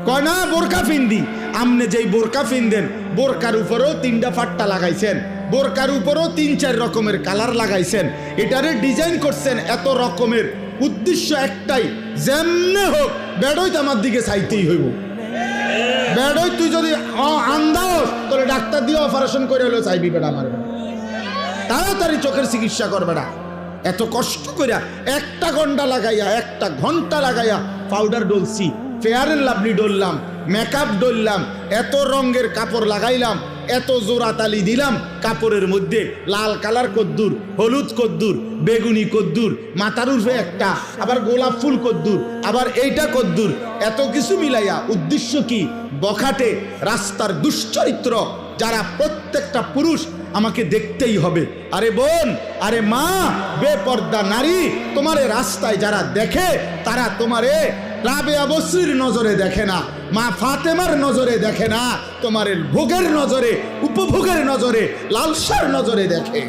কয় না বোরকা ফিন্দি। আমনে যেই বোরকা ফিনদেন বোরকার উপরেও 3টা ফাট্টা লাগাইছেন, বোরকার উপরেও 3-4 রকমের কালার লাগাইছেন, এটারে ডিজাইন করছেন এত রকমের, উদ্দেশ্য একটাই, যেমনে হোক বেড়ই তো আমার দিকে চাইতেই হইব। বেড়ই তুই যদি আন্দাও তোরে ডাক্তার দিয়ে অপারেশন করে হলেও চাইবি বেড়া আমার, তাড়াতাড়ি চোখের চিকিৎসা করবে না। এত কষ্ট করিয়া 1 ঘন্টা লাগাইয়া পাউডার ডলছি, ফেয়ার এন্ড লাভলি ডললাম, মেকআপ ডললাম, এত রঙের কাপড় লাগাইলাম, এত জোড়া তালি দিলাম কাপড়ের মধ্যে, লাল কালার কদ্দুর, হলুদ কদ্দুর, বেগুনি কদ্দুর, মাথার উর্ফে একটা, আবার গোলাপ ফুল কদ্দুর, আবার এইটা কদ্দুর, এত কিছু মিলাইয়া উদ্দেশ্য কি? বখাটে রাস্তার দুশ্চরিত্র যারা প্রত্যেকটা পুরুষ আমাকে দেখতেই হবে। আরে বোন, আরে মা, বেপর্দা নারী, তোমারে রাস্তায় যারা দেখে তারা তোমারে রাবেয়া বসরির নজরে দেখে না, মা ফাতেমার নজরে দেখে না, তোমার ভোগের নজরে, উপভোগের নজরে, লালসার নজরে দেখে।